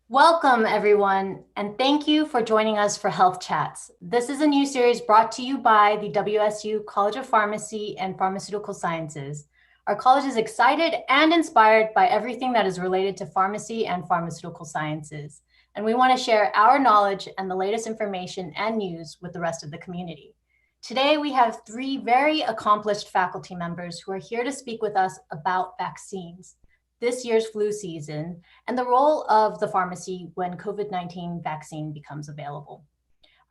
Welcome, everyone, and thank you for joining us for Health Chats. This is a new series brought to you by the WSU College of Pharmacy and Pharmaceutical Sciences. Our college is excited and inspired by everything that is related to pharmacy and pharmaceutical sciences, and we want to share our knowledge and the latest information and news with the rest of the community. Today, we have three very accomplished faculty members who are here to speak with us about vaccines, this year's flu season, and the role of the pharmacy when COVID-19 vaccine becomes available.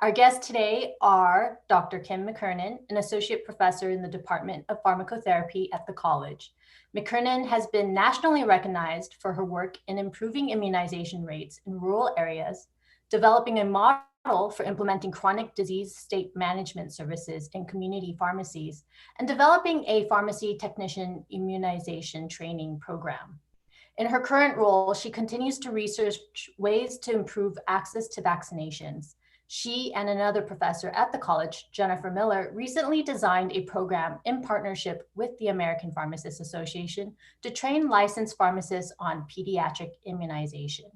Our guests today are Dr. Kim McKernan, an associate professor in the Department of Pharmacotherapy at the college. McKernan has been nationally recognized for her work in improving immunization rates in rural areas, developing a model for implementing chronic disease state management services in community pharmacies, and developing a pharmacy technician immunization training program. In her current role, she continues to research ways to improve access to vaccinations. She and another professor at the college, Jennifer Miller, recently designed a program in partnership with the American Pharmacists Association to train licensed pharmacists on pediatric immunization.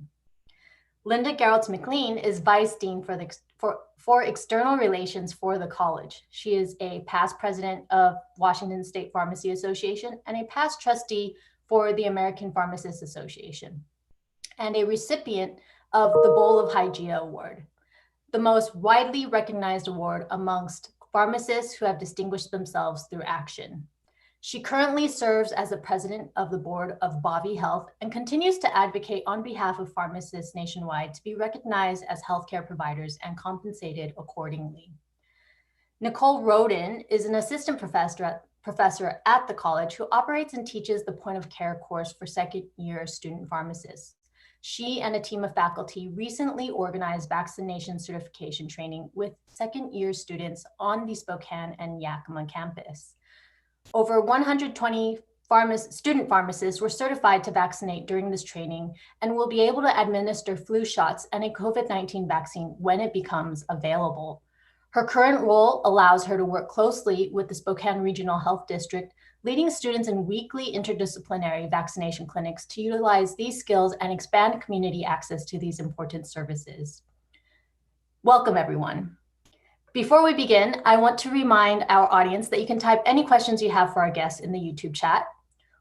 Linda Geraltz McLean is Vice Dean for External Relations for the college. She is a past president of Washington State Pharmacy Association and a past trustee for the American Pharmacists Association, and a recipient of the Bowl of Hygeia Award, the most widely recognized award amongst pharmacists who have distinguished themselves through action. She currently serves as the president of the board of Bobby Health and continues to advocate on behalf of pharmacists nationwide to be recognized as healthcare providers and compensated accordingly. Nicole Roden is an assistant professor at the college who operates and teaches the point of care course for second-year student pharmacists. She and a team of faculty recently organized vaccination certification training with second-year students on the Spokane and Yakima campus. Over 120 student pharmacists were certified to vaccinate during this training and will be able to administer flu shots and a COVID-19 vaccine when it becomes available. Her current role allows her to work closely with the Spokane Regional Health District, leading students in weekly interdisciplinary vaccination clinics to utilize these skills and expand community access to these important services. Welcome, everyone. Before we begin, I want to remind our audience that you can type any questions you have for our guests in the YouTube chat.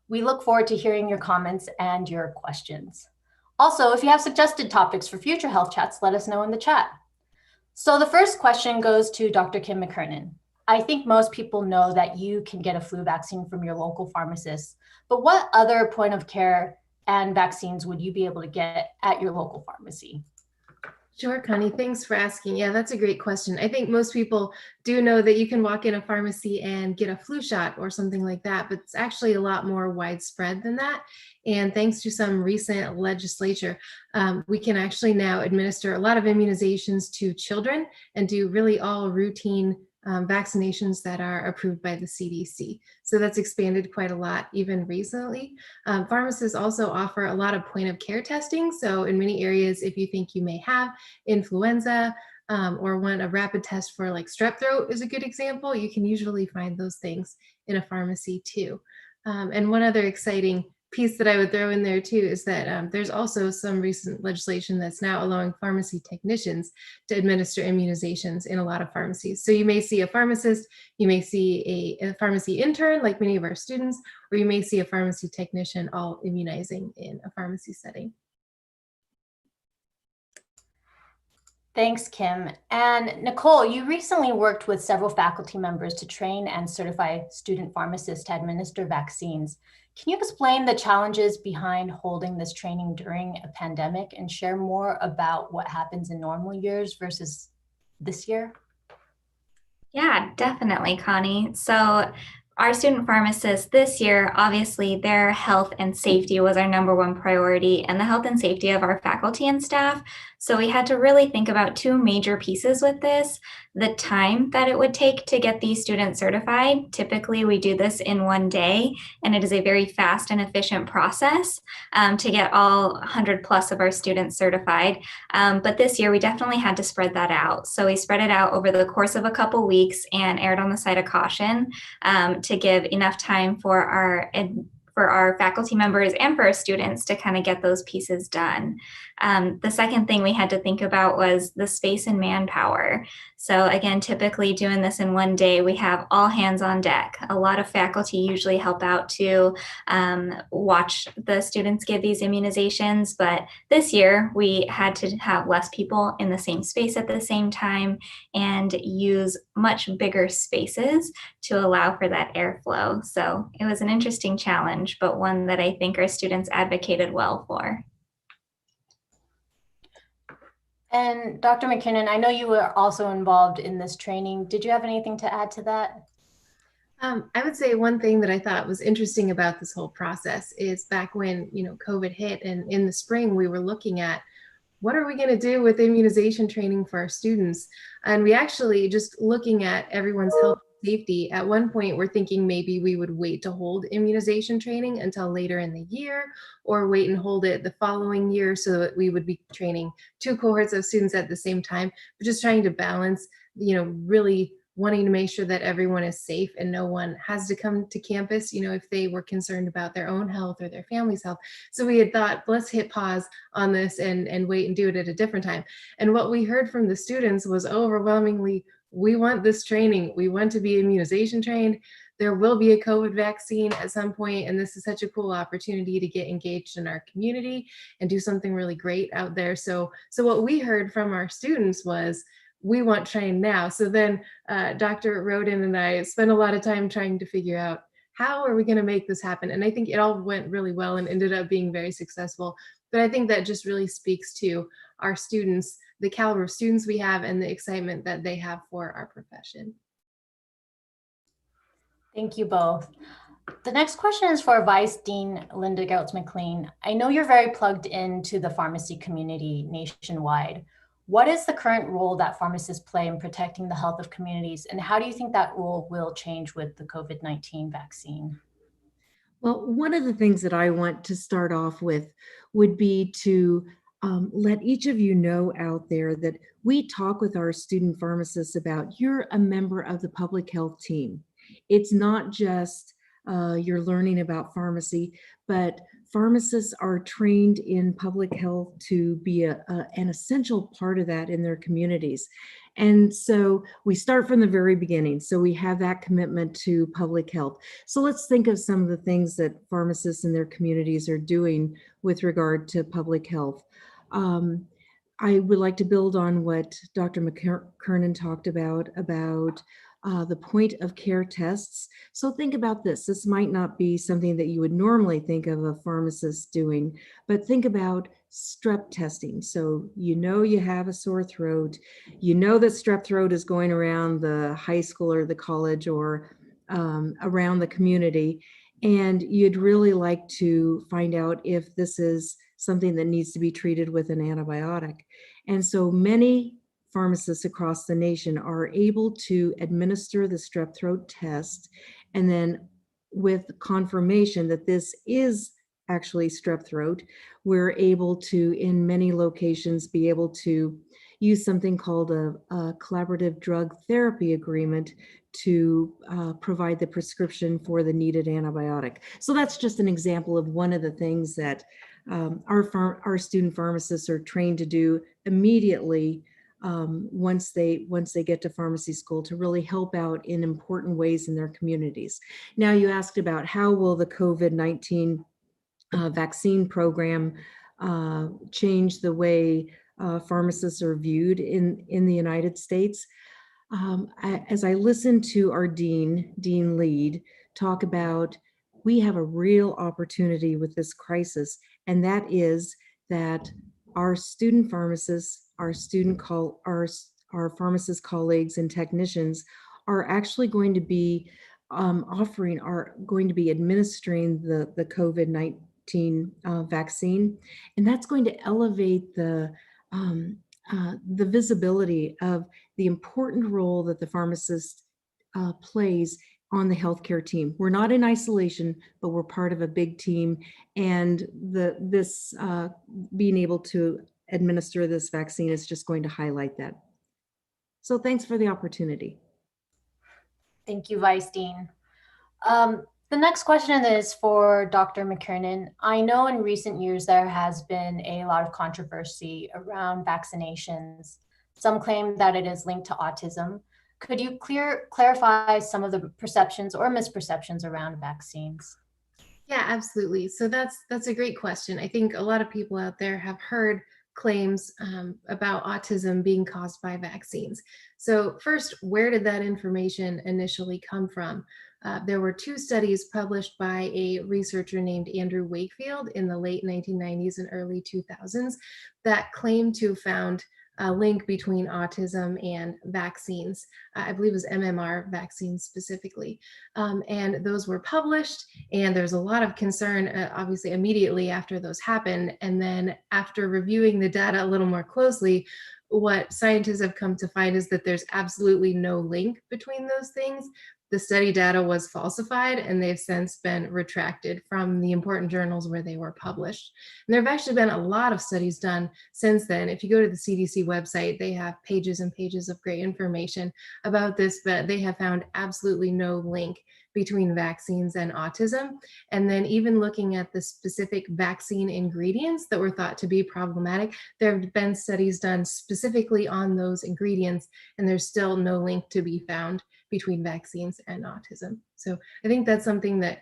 We look forward to hearing your comments and your questions. Also, if you have suggested topics for future health chats, let us know in the chat. So the first question goes to Dr. Kim McKernan. I think most people know that you can get a flu vaccine from your local pharmacist, but what other point of care and vaccines would you be able to get at your local pharmacy? Sure, Connie, thanks for asking. Yeah, that's a great question. I think most people do know that you can walk in a pharmacy and get a flu shot or something like that, but it's actually a lot more widespread than that. And thanks to some recent legislature, we can actually now administer a lot of immunizations to children and do really all routine vaccinations that are approved by the CDC. So that's expanded quite a lot even recently. Pharmacists also offer a lot of point of care testing. So in many areas, if you think you may have influenza or want a rapid test for like strep throat is a good example, you can usually find those things in a pharmacy too. And one other exciting piece that I would throw in there too is that there's also some recent legislation that's now allowing pharmacy technicians to administer immunizations in a lot of pharmacies. So you may see a pharmacist, you may see a pharmacy intern like many of our students, or you may see a pharmacy technician all immunizing in a pharmacy setting. Thanks, Kim. And Nicole, you recently worked with several faculty members to train and certify student pharmacists to administer vaccines. Can you explain the challenges behind holding this training during a pandemic and share more about what happens in normal years versus this year? Yeah, definitely, Connie. So our student pharmacists this year, obviously their health and safety was our number one priority, and the health and safety of our faculty and staff. So we had to really think about two major pieces with this: the time that it would take to get these students certified. Typically, we do this in one day, and it is a very fast and efficient process to get all 100 plus of our students certified. But this year, we definitely had to spread that out. So we spread it out over the course of a couple weeks and erred on the side of caution to give enough time for our faculty members and for our students to kind of get those pieces done. The second thing we had to think about was the space and manpower. So again, typically doing this in one day, we have all hands on deck. A lot of faculty usually help out to watch the students give these immunizations, but this year we had to have less people in the same space at the same time and use much bigger spaces to allow for that airflow. So it was an interesting challenge, but one that I think our students advocated well for. And Dr. McKinnon, I know you were also involved in this training. Did you have anything to add to that? I would say one thing that I thought was interesting about this whole process is back when, COVID hit, and in the spring we were looking at what are we going to do with immunization training for our students? And we actually, just looking at everyone's health and safety, at one point we're thinking maybe we would wait to hold immunization training until later in the year, or wait and hold it the following year so that we would be training two cohorts of students at the same time, but just trying to balance, really wanting to make sure that everyone is safe and no one has to come to campus, if they were concerned about their own health or their family's health. So we had thought, let's hit pause on this and wait and do it at a different time. And what we heard from the students was overwhelmingly, we want this training. We want to be immunization trained. There will be a COVID vaccine at some point, and this is such a cool opportunity to get engaged in our community and do something really great out there. So what we heard from our students was, we want trained now. So then Dr. Roden and I spent a lot of time trying to figure out, how are we going to make this happen? And I think it all went really well and ended up being very successful. But I think that just really speaks to our students, the caliber of students we have, and the excitement that they have for our profession. Thank you both. The next question is for Vice Dean Linda Goetz-McLean. I know you're very plugged into the pharmacy community nationwide. What is the current role that pharmacists play in protecting the health of communities, and how do you think that role will change with the COVID-19 vaccine? Well, one of the things that I want to start off with would be to let each of you know out there that we talk with our student pharmacists about, you're a member of the public health team. It's not just you're learning about pharmacy, but pharmacists are trained in public health to be an essential part of that in their communities. And so we start from the very beginning. So we have that commitment to public health. So let's think of some of the things that pharmacists in their communities are doing with regard to public health. I would like to build on what Dr. McKernan talked about the point of care tests. So think about this. This might not be something that you would normally think of a pharmacist doing, but think about strep testing. So you have a sore throat, that strep throat is going around the high school or the college or around the community, and you'd really like to find out if this is something that needs to be treated with an antibiotic. And so many pharmacists across the nation are able to administer the strep throat test, and then with confirmation that this is actually strep throat, we're able to, in many locations, be able to use something called a collaborative drug therapy agreement to provide the prescription for the needed antibiotic. So that's just an example of one of the things that our student pharmacists are trained to do immediately once they get to pharmacy school, to really help out in important ways in their communities. Now, you asked about how will the COVID-19 vaccine program change the way pharmacists are viewed in the United States. As I listened to our Dean Lead, talk about, we have a real opportunity with this crisis, and that is that our student pharmacists, our pharmacist colleagues and technicians are actually going to be administering the COVID-19 vaccine, and that's going to elevate the visibility of the important role that the pharmacist plays on the healthcare team. We're not in isolation, but we're part of a big team, and this being able to administer this vaccine is just going to highlight that. So thanks for the opportunity. Thank you, Vice Dean. The next question is for Dr. McKernan. I know in recent years there has been a lot of controversy around vaccinations. Some claim that it is linked to autism. Could you clarify some of the perceptions or misperceptions around vaccines? Yeah, absolutely. So that's a great question. I think a lot of people out there have heard claims about autism being caused by vaccines. So first, where did that information initially come from? There were two studies published by a researcher named Andrew Wakefield in the late 1990s and early 2000s that claimed to have found a link between autism and vaccines. I believe it was MMR vaccines specifically. And those were published, and there's a lot of concern, obviously, immediately after those happened. And then after reviewing the data a little more closely, what scientists have come to find is that there's absolutely no link between those things. The study data was falsified, and they've since been retracted from the important journals where they were published. And there have actually been a lot of studies done since then. If you go to the CDC website, they have pages and pages of great information about this, but they have found absolutely no link between vaccines and autism. And then even looking at the specific vaccine ingredients that were thought to be problematic, there have been studies done specifically on those ingredients, and there's still no link to be found between vaccines and autism. So I think that's something that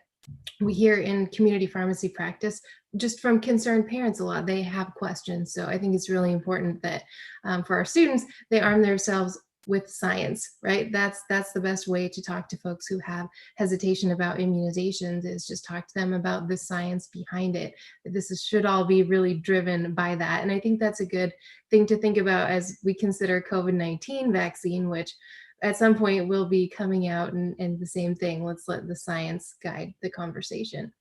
we hear in community pharmacy practice just from concerned parents a lot. They have questions. So I think it's really important that for our students, they arm themselves with science, right? That's the best way to talk to folks who have hesitation about immunizations, is just talk to them about the science behind it. Should all be really driven by that. And I think that's a good thing to think about as we consider COVID-19 vaccine, which at some point will be coming out, and the same thing. Let's let the science guide the conversation.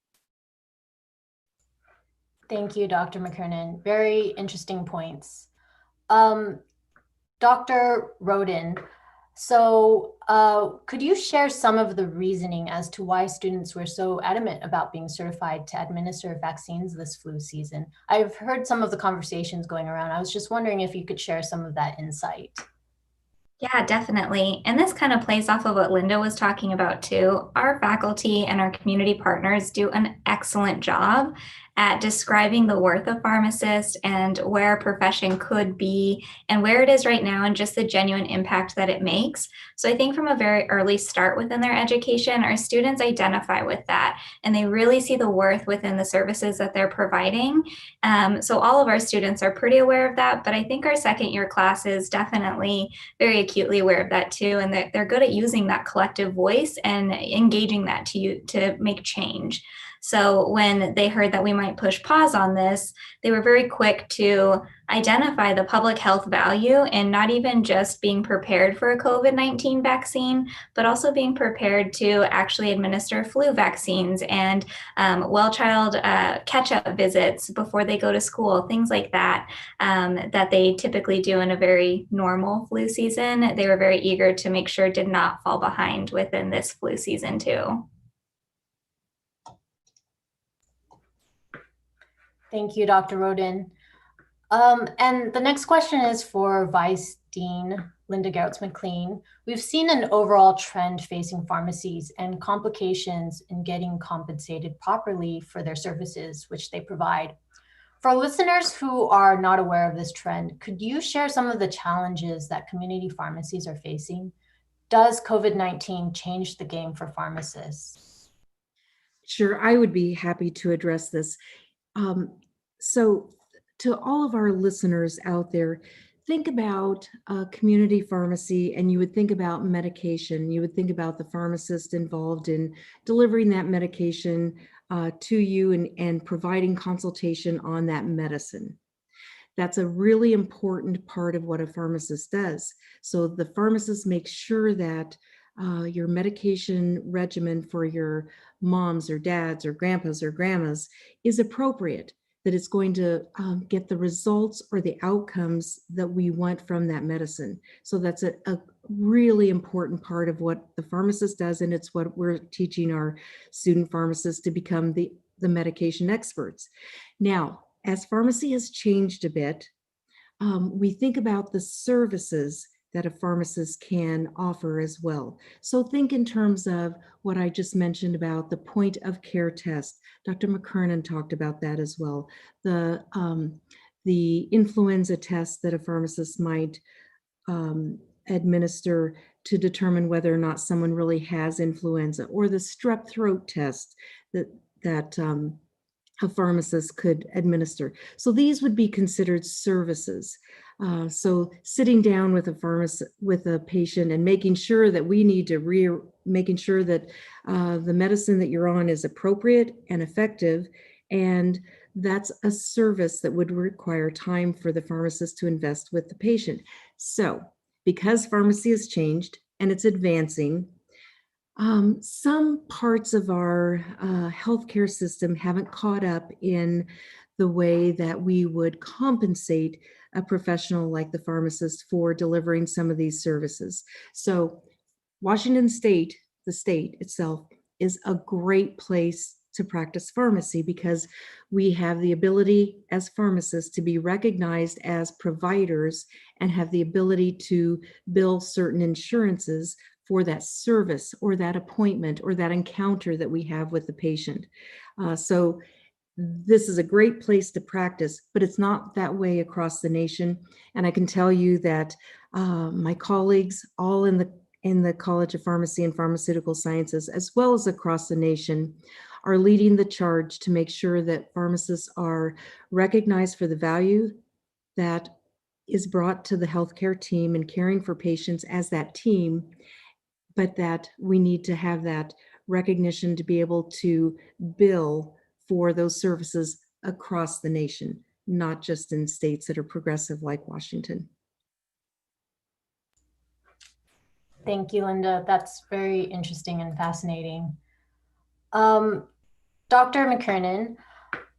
Thank you, Dr. McKernan. Very interesting points. Dr. Roden, so could you share some of the reasoning as to why students were so adamant about being certified to administer vaccines this flu season? I've heard some of the conversations going around. I was just wondering if you could share some of that insight. Yeah, definitely. And this kind of plays off of what Linda was talking about too. Our faculty and our community partners do an excellent job at describing the worth of pharmacists and where a profession could be and where it is right now, and just the genuine impact that it makes. So I think from a very early start within their education, our students identify with that, and they really see the worth within the services that they're providing. So all of our students are pretty aware of that, but I think our second year class is definitely very acutely aware of that too, and they're good at using that collective voice and engaging that to make change. So when they heard that we might push pause on this, they were very quick to identify the public health value in not even just being prepared for a COVID-19 vaccine, but also being prepared to actually administer flu vaccines and well-child catch-up visits before they go to school, things like that, that they typically do in a very normal flu season. They were very eager to make sure did not fall behind within this flu season too. Thank you, Dr. Roden. And the next question is for Vice Dean Linda Gerritz-McLean. We've seen an overall trend facing pharmacies and complications in getting compensated properly for their services, which they provide. For listeners who are not aware of this trend, could you share some of the challenges that community pharmacies are facing? Does COVID-19 change the game for pharmacists? Sure, I would be happy to address this. So to all of our listeners out there, think about a community pharmacy and you would think about medication. You would think about the pharmacist involved in delivering that medication to you and providing consultation on that medicine. That's a really important part of what a pharmacist does. So the pharmacist makes sure that your medication regimen for your moms or dads or grandpas or grandmas is appropriate, that it's going to get the results or the outcomes that we want from that medicine. So that's a really important part of what the pharmacist does, and it's what we're teaching our student pharmacists to become the medication experts. Now, as pharmacy has changed a bit, we think about the services that a pharmacist can offer as well. So think in terms of what I just mentioned about the point of care test. Dr. McKernan talked about that as well. The influenza test that a pharmacist might administer to determine whether or not someone really has influenza, or the strep throat test that a pharmacist could administer. So these would be considered services. So sitting down with a pharmacist, with a patient, and making sure that making sure that the medicine that you're on is appropriate and effective, and that's a service that would require time for the pharmacist to invest with the patient. So because pharmacy has changed and it's advancing, some parts of our healthcare system haven't caught up in the way that we would compensate a professional like the pharmacist for delivering some of these services. So Washington State, the state itself, is a great place to practice pharmacy because we have the ability as pharmacists to be recognized as providers and have the ability to bill certain insurances for that service or that appointment or that encounter that we have with the patient. So this is a great place to practice, but it's not that way across the nation. And I can tell you that my colleagues all in the College of Pharmacy and Pharmaceutical Sciences, as well as across the nation, are leading the charge to make sure that pharmacists are recognized for the value that is brought to the healthcare team and caring for patients as that team, but that we need to have that recognition to be able to bill for those services across the nation, not just in states that are progressive like Washington. Thank you, Linda. That's very interesting and fascinating. Dr. McKernan,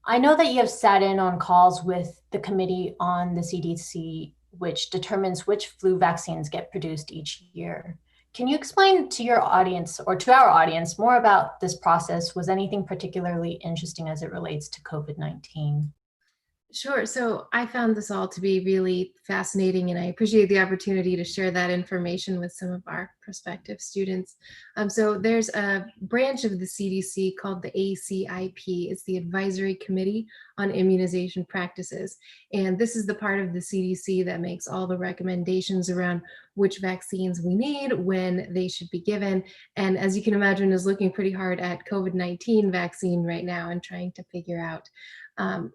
I know that you have sat in on calls with the committee on the CDC, which determines which flu vaccines get produced each year. Can you explain to your audience, or to our audience, more about this process? Was anything particularly interesting as it relates to COVID-19? Sure. So I found this all to be really fascinating, and I appreciate the opportunity to share that information with some of our prospective students. So there's a branch of the CDC called the ACIP. It's the Advisory Committee on Immunization Practices. And this is the part of the CDC that makes all the recommendations around which vaccines we need, when they should be given. And as you can imagine, is looking pretty hard at COVID-19 vaccine right now and trying to figure out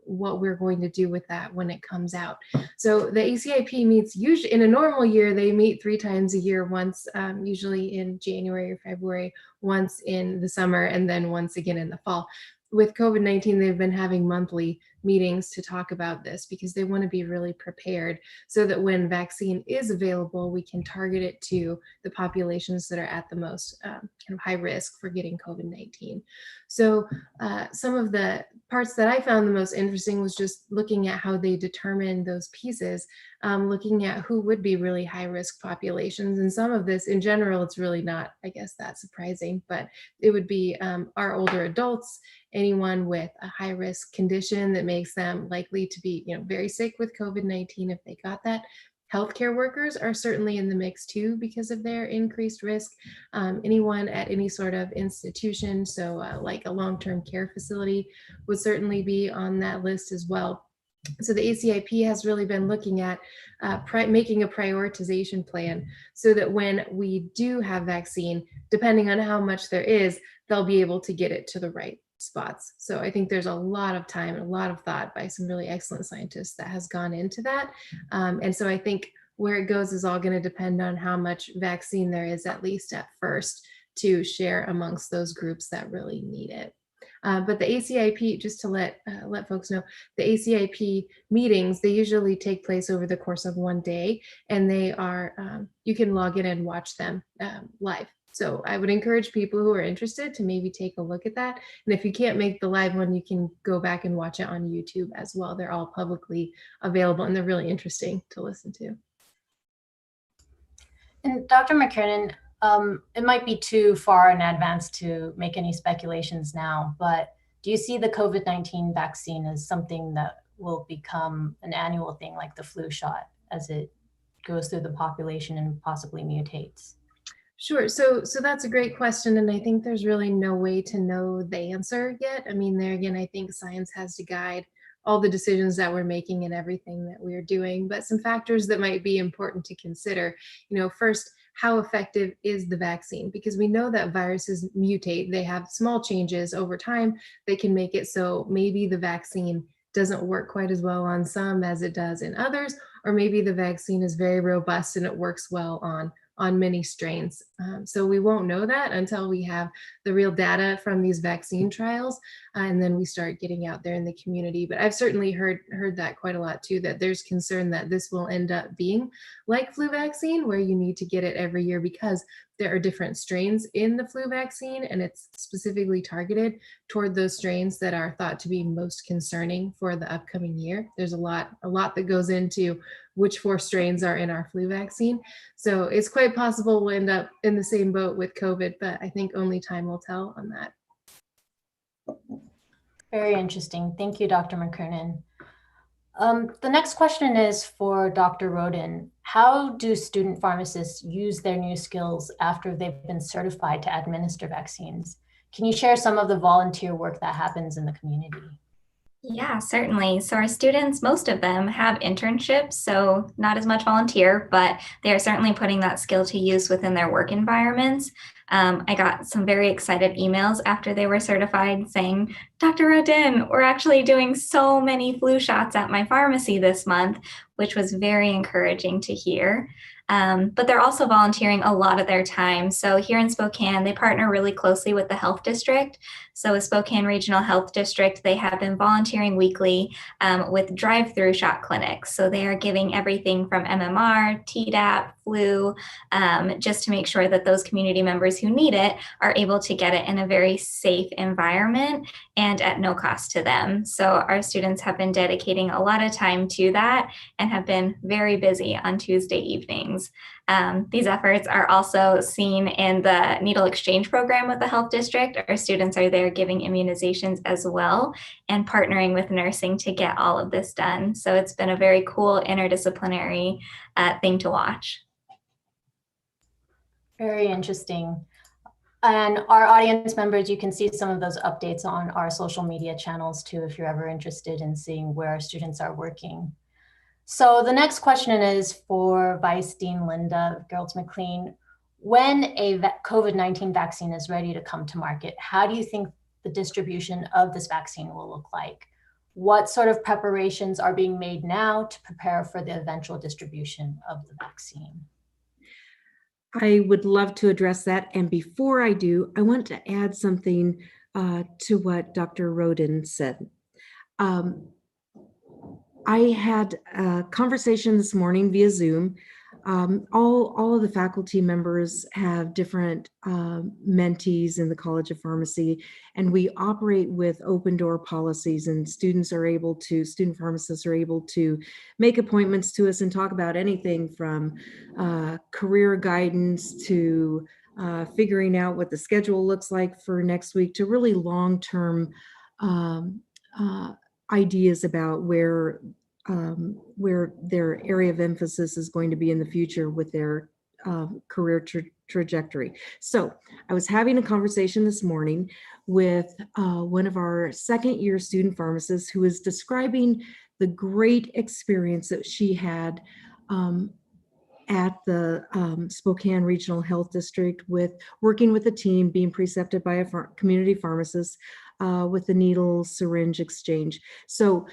what we're going to do with that when it comes out. So the ACIP meets usually in a normal year, they meet 3 times a year, once usually in January or February, once in the summer, and then once again in the fall. With COVID-19, they've been having monthly meetings to talk about this because they want to be really prepared so that when vaccine is available, we can target it to the populations that are at the most kind of high risk for getting COVID-19. So some of the parts that I found the most interesting was just looking at how they determine those pieces, looking at who would be really high risk populations. And some of this in general, it's really not, I guess, that surprising, but it would be our older adults, anyone with a high risk condition that makes them likely to be, very sick with COVID-19 if they got that. Healthcare workers are certainly in the mix too because of their increased risk. Anyone at any sort of institution, so like a long-term care facility, would certainly be on that list as well. So the ACIP has really been looking at making a prioritization plan so that when we do have vaccine, depending on how much there is, they'll be able to get it to the right spots. So I think there's a lot of time and a lot of thought by some really excellent scientists that has gone into that. And so I think where it goes is all going to depend on how much vaccine there is, at least at first, to share amongst those groups that really need it. But the ACIP, just to let folks know, the ACIP meetings, they usually take place over the course of one day, and they are, you can log in and watch them live. So I would encourage people who are interested to maybe take a look at that. And if you can't make the live one, you can go back and watch it on YouTube as well. They're all publicly available, and they're really interesting to listen to. And Dr. McKernan, it might be too far in advance to make any speculations now, but do you see the COVID-19 vaccine as something that will become an annual thing like the flu shot as it goes through the population and possibly mutates? Sure. So that's a great question. And I think there's really no way to know the answer yet. I mean, there again, I think science has to guide all the decisions that we're making and everything that we're doing. But some factors that might be important to consider, first, how effective is the vaccine? Because we know that viruses mutate, they have small changes over time. They can make it so maybe the vaccine doesn't work quite as well on some as it does in others, or maybe the vaccine is very robust and it works well on many strains. So we won't know that until we have the real data from these vaccine trials, and then we start getting out there in the community. But I've certainly heard that quite a lot too, that there's concern that this will end up being like flu vaccine, where you need to get it every year because there are different strains in the flu vaccine, and it's specifically targeted toward those strains that are thought to be most concerning for the upcoming year. There's a lot that goes into which 4 strains are in our flu vaccine. So it's quite possible we'll end up in the same boat with COVID, but I think only time will tell on that. Very interesting. Thank you, Dr. McKernan. The next question is for Dr. Roden. How do student pharmacists use their new skills after they've been certified to administer vaccines? Can you share some of the volunteer work that happens in the community? Yeah, certainly. So our students, most of them have internships, so not as much volunteer, but they are certainly putting that skill to use within their work environments. I got some very excited emails after they were certified saying, Dr. Rodin, we're actually doing so many flu shots at my pharmacy this month, which was very encouraging to hear. But they're also volunteering a lot of their time. So here in Spokane, they partner really closely with the health district. So with Spokane Regional Health District, they have been volunteering weekly with drive-through shot clinics. So they are giving everything from MMR, Tdap, flu, just to make sure that those community members who need it are able to get it in a very safe environment and at no cost to them. So our students have been dedicating a lot of time to that and have been very busy on Tuesday evenings. These efforts are also seen in the needle exchange program with the health district. Our students are there giving immunizations as well and partnering with nursing to get all of this done. So it's been a very cool interdisciplinary thing to watch. Very interesting. And our audience members, you can see some of those updates on our social media channels too, if you're ever interested in seeing where our students are working. So the next question is for Vice Dean Linda Gertz-McLean. When a COVID-19 vaccine is ready to come to market, how do you think the distribution of this vaccine will look like? What sort of preparations are being made now to prepare for the eventual distribution of the vaccine? I would love to address that. And before I do, I want to add something to what Dr. Roden said. I had a conversation this morning via Zoom. All of the faculty members have different mentees in the College of Pharmacy, and we operate with open door policies, and student pharmacists are able to make appointments to us and talk about anything from career guidance to figuring out what the schedule looks like for next week to really long-term ideas about where their area of emphasis is going to be in the future with their career trajectory. So I was having a conversation this morning with one of our second-year student pharmacists who was describing the great experience that she had at the Spokane Regional Health District with working with a team, being precepted by a community pharmacist with the needle syringe exchange. So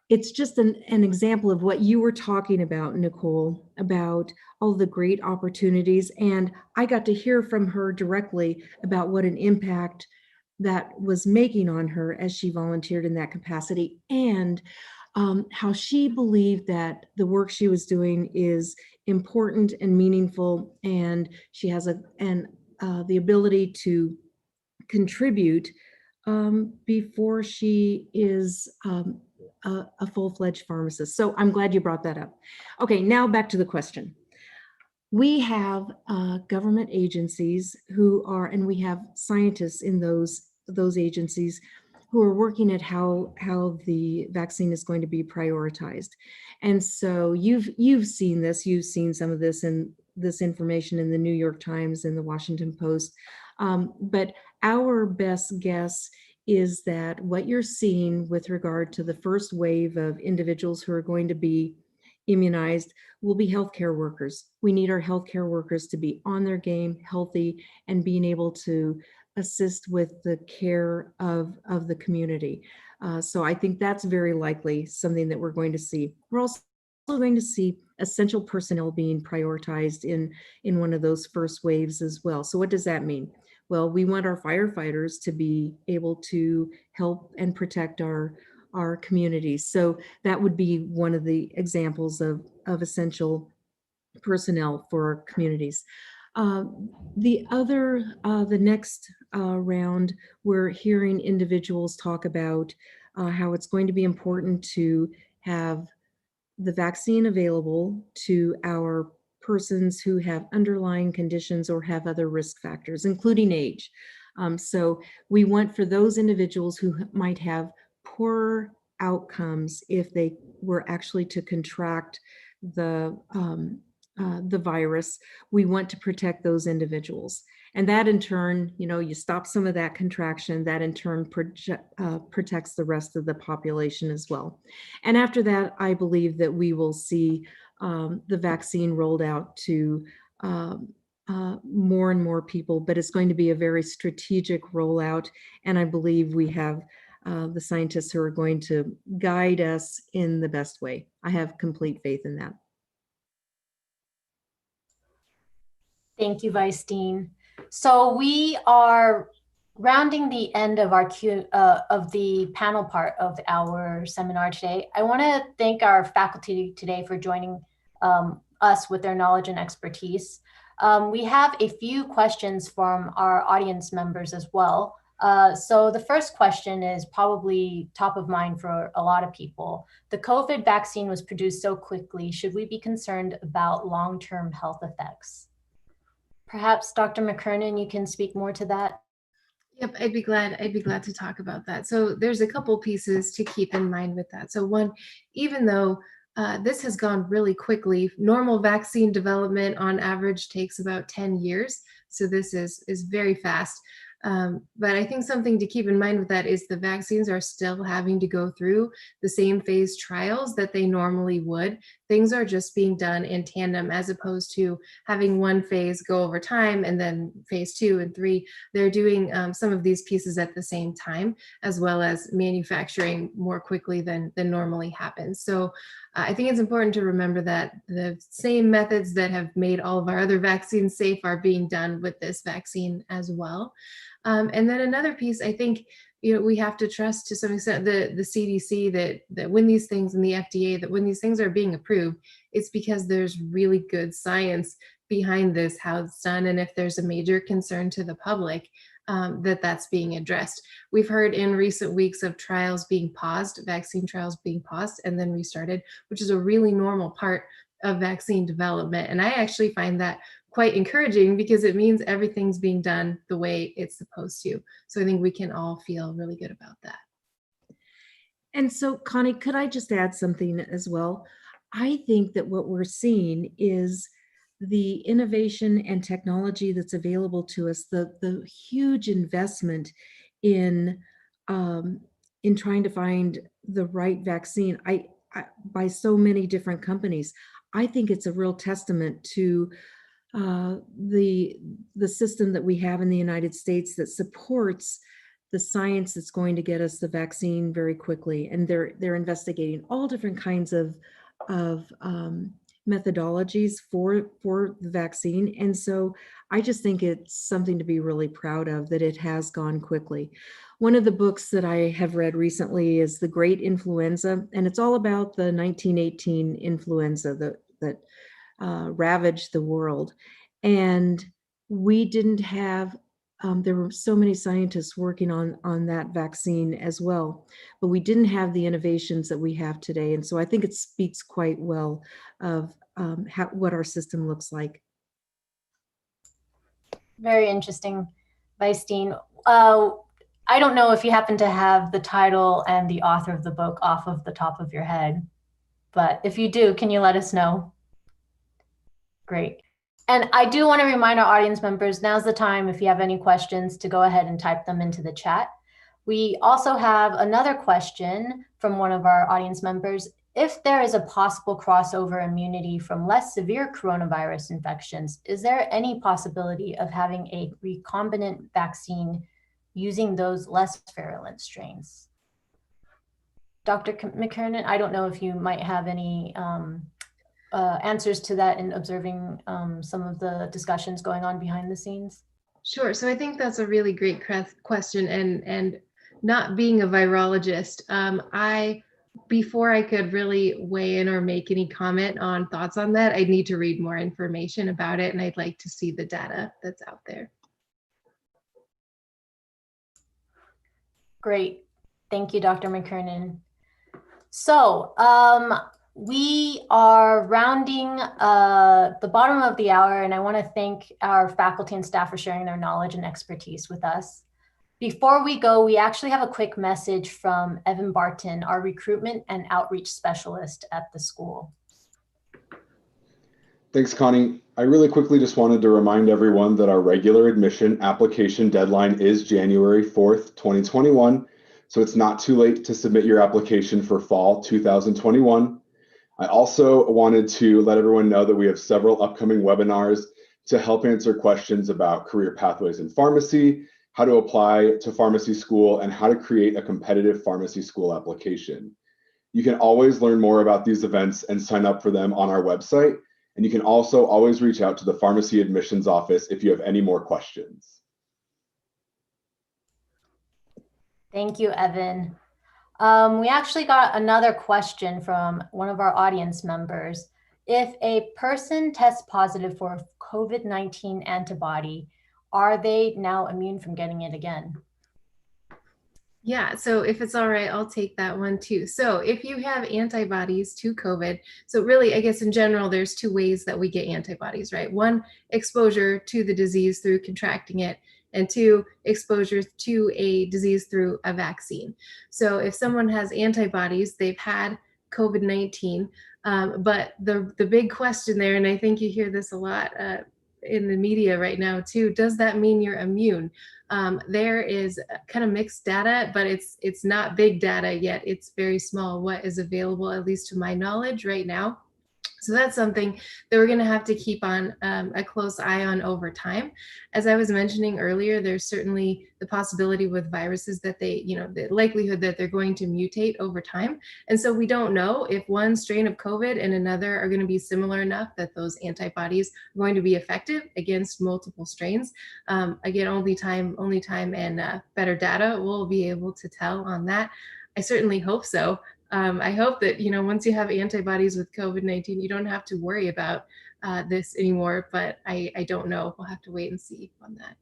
it's just an example of what you were talking about, Nicole, about all the great opportunities. And I got to hear from her directly about what an impact that was making on her as she volunteered in that capacity, and how she believed that the work she was doing is important and meaningful, and she has the ability to contribute before she is a full-fledged pharmacist. So I'm glad you brought that up. Okay, now back to the question. We have government agencies and we have scientists in those agencies who are working at how the vaccine is going to be prioritized. And so you've seen this, you've seen some of this in this information in the New York Times and the Washington Post. But our best guess is that what you're seeing with regard to the first wave of individuals who are going to be immunized will be healthcare workers. We need our healthcare workers to be on their game, healthy, and being able to assist with the care of the community. So I think that's very likely something that we're going to see. We're also going to see essential personnel being prioritized in one of those first waves as well. So what does that mean? Well, we want our firefighters to be able to help and protect our communities. So that would be one of the examples of essential personnel for our communities. The next round, we're hearing individuals talk about how it's going to be important to have the vaccine available to our persons who have underlying conditions or have other risk factors, including age. So we want for those individuals who might have poorer outcomes if they were actually to contract the virus, we want to protect those individuals. And that in turn, you stop some of that contraction, that in turn protects the rest of the population as well. And after that, I believe that we will see the vaccine rolled out to more and more people, but it's going to be a very strategic rollout. And I believe we have the scientists who are going to guide us in the best way. I have complete faith in that. Thank you, Vice Dean. So we are rounding the end of our of the panel part of our seminar today. I want to thank our faculty today for joining us with their knowledge and expertise. We have a few questions from our audience members as well. So the first question is probably top of mind for a lot of people. The COVID vaccine was produced so quickly. Should we be concerned about long-term health effects? Perhaps Dr. McKernan, you can speak more to that. Yep, I'd be glad to talk about that. So there's a couple pieces to keep in mind with that. So one, even though this has gone really quickly, normal vaccine development on average takes about 10 years. So this is very fast. But I think something to keep in mind with that is the vaccines are still having to go through the same phase trials that they normally would. Things are just being done in tandem as opposed to having one phase go over time and then phase 2 and 3. They're doing some of these pieces at the same time, as well as manufacturing more quickly than normally happens. So I think it's important to remember that the same methods that have made all of our other vaccines safe are being done with this vaccine as well. And then another piece, I think, we have to trust to some extent the CDC that when these things, and the FDA, that when these things are being approved, it's because there's really good science behind this, how it's done, and if there's a major concern to the public, that's being addressed. We've heard in recent weeks of trials being paused, vaccine trials being paused and then restarted, which is a really normal part of vaccine development. And I actually find that quite encouraging because it means everything's being done the way it's supposed to. So I think we can all feel really good about that. And so, Connie, could I just add something as well? I think that what we're seeing is the innovation and technology that's available to us, the huge investment in trying to find the right vaccine by so many different companies. I think it's a real testament to the system that we have in the United States that supports the science that's going to get us the vaccine very quickly. And they're investigating all different kinds of methodologies for the vaccine. And so I just think it's something to be really proud of that it has gone quickly. One of the books that I have read recently is The Great Influenza, and it's all about the 1918 influenza that ravaged the world. And we didn't have, there were so many scientists working on that vaccine as well, but we didn't have the innovations that we have today. And so I think it speaks quite well of what our system looks like. Very interesting, Vice Dean. I don't know if you happen to have the title and the author of the book off of the top of your head, but if you do, can you let us know? Great. And I do want to remind our audience members, now's the time, if you have any questions, to go ahead and type them into the chat. We also have another question from one of our audience members. If there is a possible crossover immunity from less severe coronavirus infections, is there any possibility of having a recombinant vaccine using those less virulent strains? Dr. McKernan, I don't know if you might have any answers to that in observing some of the discussions going on behind the scenes? Sure. So I think that's a really great question. And not being a virologist, before I could really weigh in or make any comment on thoughts on that, I'd need to read more information about it, and I'd like to see the data that's out there. Great. Thank you, Dr. McKernan. So we are rounding the bottom of the hour, and I want to thank our faculty and staff for sharing their knowledge and expertise with us. Before we go, we actually have a quick message from Evan Barton, our recruitment and outreach specialist at the school. Thanks, Connie. I really quickly just wanted to remind everyone that our regular admission application deadline is January 4th, 2021. So it's not too late to submit your application for fall 2021. I also wanted to let everyone know that we have several upcoming webinars to help answer questions about career pathways in pharmacy, how to apply to pharmacy school, and how to create a competitive pharmacy school application. You can always learn more about these events and sign up for them on our website. And you can also always reach out to the pharmacy admissions office if you have any more questions. Thank you, Evan. We actually got another question from one of our audience members. If a person tests positive for COVID-19 antibody, are they now immune from getting it again? Yeah, so if it's all right, I'll take that one too. So if you have antibodies to COVID, so really, I guess in general, there's two ways that we get antibodies, right? One, exposure to the disease through contracting it, and two, exposure to a disease through a vaccine. So if someone has antibodies, they've had COVID-19, but the big question there, and I think you hear this a lot in the media right now too, does that mean you're immune? There is kind of mixed data, but it's not big data yet. It's very small what is available, at least to my knowledge right now. So that's something that we're going to have to keep on a close eye on over time. As I was mentioning earlier, there's certainly the possibility with viruses that they, the likelihood that they're going to mutate over time. And so we don't know if one strain of COVID and another are going to be similar enough that those antibodies are going to be effective against multiple strains. Again, only time and better data will be able to tell on that. I certainly hope so. I hope that, once you have antibodies with COVID-19, you don't have to worry about this anymore, but I don't know. We'll have to wait and see on that.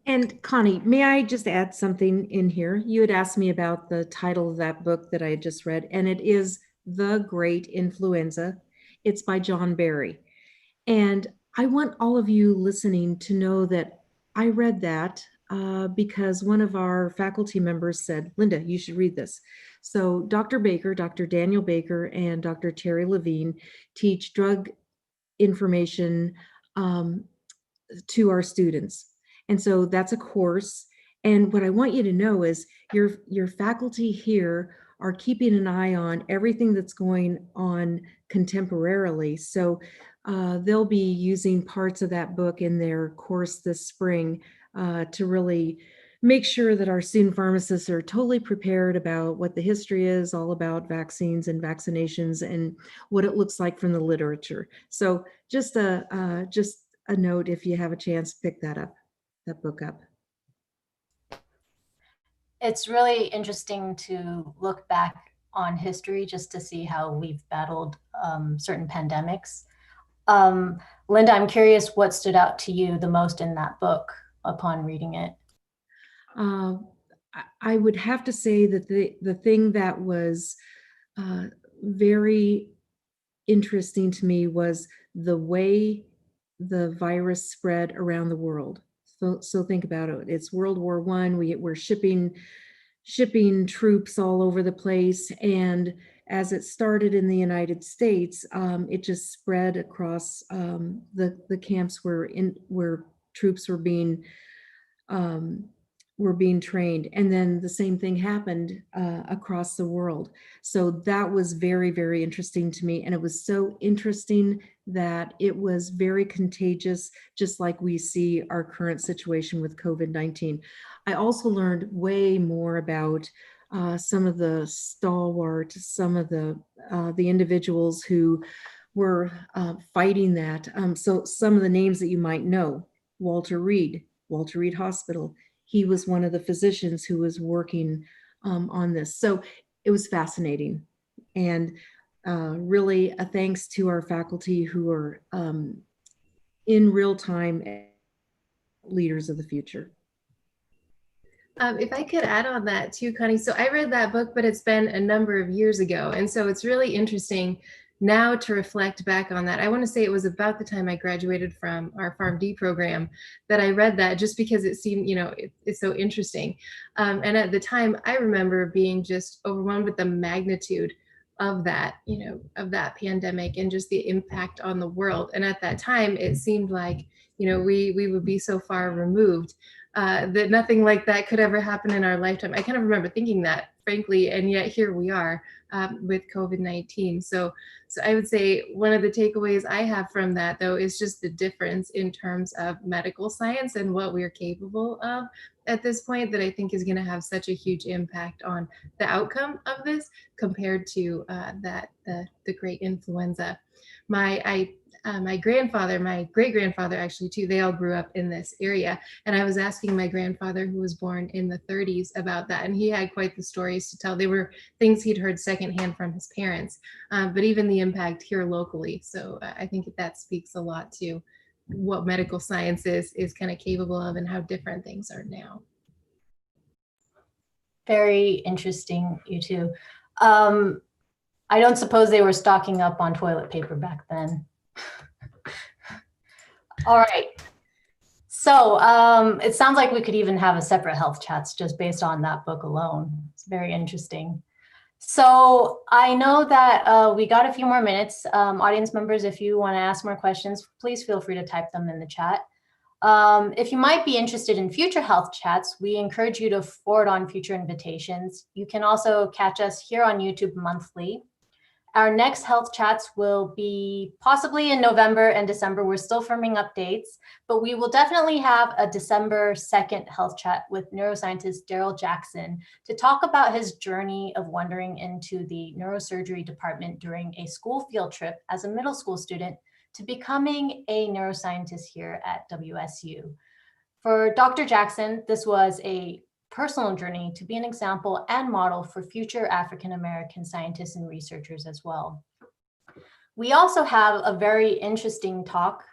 And Connie, may I just add something in here? You had asked me about the title of that book that I had just read, and it is The Great Influenza. It's by John Barry. And I want all of you listening to know that I read that because one of our faculty members said, Linda, you should read this. So Dr. Baker, Dr. Daniel Baker, and Dr. Terry Levine teach drug information to our students. And so that's a course. And what I want you to know is your faculty here are keeping an eye on everything that's going on contemporarily. So they'll be using parts of that book in their course this spring to really make sure that our student pharmacists are totally prepared about what the history is all about vaccines and vaccinations and what it looks like from the literature. So just a note, if you have a chance, pick that book up. It's really interesting to look back on history just to see how we've battled certain pandemics. Linda, I'm curious what stood out to you the most in that book upon reading it. I would have to say that the thing that was very interesting to me was the way the virus spread around the world So think about it. It's World War I. We're shipping troops all over the place, and as it started in the United States, it just spread across the camps where troops were being trained, and then the same thing happened across the world. So that was very, very interesting to me, and it was so interesting that it was very contagious, just like we see our current situation with COVID-19. I also learned way more about some of the stalwart, some of the individuals who were fighting that. So some of the names that you might know: Walter Reed Hospital. He was one of the physicians who was working on this. So it was fascinating. And really a thanks to our faculty who are in real time leaders of the future. If I could add on that too, Connie. So I read that book, but it's been a number of years ago. And so it's really interesting now to reflect back on that. I want to say it was about the time I graduated from our PharmD program that I read that, just because it seemed, it's so interesting. And at the time, I remember being just overwhelmed with the magnitude of that, of that pandemic and just the impact on the world. And at that time, it seemed like, we would be so far removed that nothing like that could ever happen in our lifetime. I kind of remember thinking that, frankly, and yet here we are with COVID-19. So I would say one of the takeaways I have from that, though, is just the difference in terms of medical science and what we're capable of at this point, that I think is going to have such a huge impact on the outcome of this compared to the great influenza. My grandfather, my great-grandfather actually too, they all grew up in this area. And I was asking my grandfather, who was born in the 30s, about that. And he had quite the stories to tell. They were things he'd heard secondhand from his parents, but even the impact here locally. So I think that speaks a lot to what medical science is kind of capable of and how different things are now. Very interesting, you two. I don't suppose they were stocking up on toilet paper back then. All right. So it sounds like we could even have a separate health chats just based on that book alone. It's very interesting. So I know that we got a few more minutes. Audience members, if you want to ask more questions, please feel free to type them in the chat. If you might be interested in future health chats, we encourage you to forward on future invitations. You can also catch us here on YouTube monthly. Our next health chats will be possibly in November and December. We're still firming updates, but we will definitely have a December 2nd health chat with neuroscientist Daryl Jackson to talk about his journey of wandering into the neurosurgery department during a school field trip as a middle school student to becoming a neuroscientist here at WSU. For Dr. Jackson, this was a personal journey to be an example and model for future African-American scientists and researchers as well. We also have a very interesting talk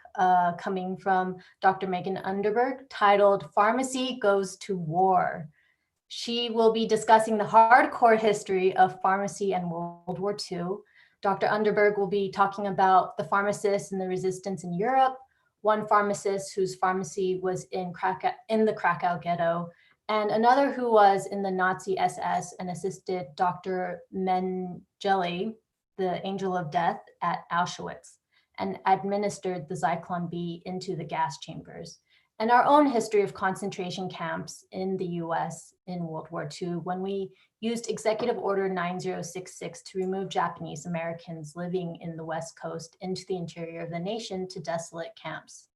coming from Dr. Megan Underberg titled "Pharmacy Goes to War." She will be discussing the hardcore history of pharmacy and World War II. Dr. Underberg will be talking about the pharmacists and the resistance in Europe, one pharmacist whose pharmacy was in the Krakow ghetto, and another who was in the Nazi SS and assisted Dr. Mengele, the Angel of Death, at Auschwitz, and administered the Zyklon B into the gas chambers. And our own history of concentration camps in the US in World War II, when we used Executive Order 9066 to remove Japanese Americans living in the West Coast into the interior of the nation to desolate camps.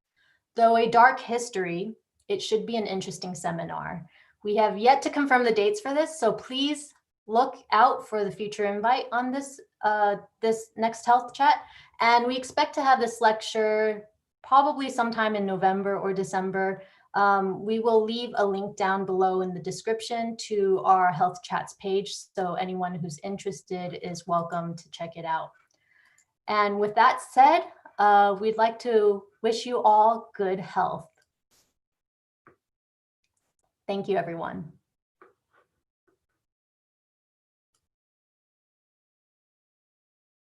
Though a dark history, it should be an interesting seminar. We have yet to confirm the dates for this, so please look out for the future invite on this next health chat. And we expect to have this lecture probably sometime in November or December. We will leave a link down below in the description to our health chats page, so anyone who's interested is welcome to check it out. And with that said, we'd like to wish you all good health. Thank you, everyone.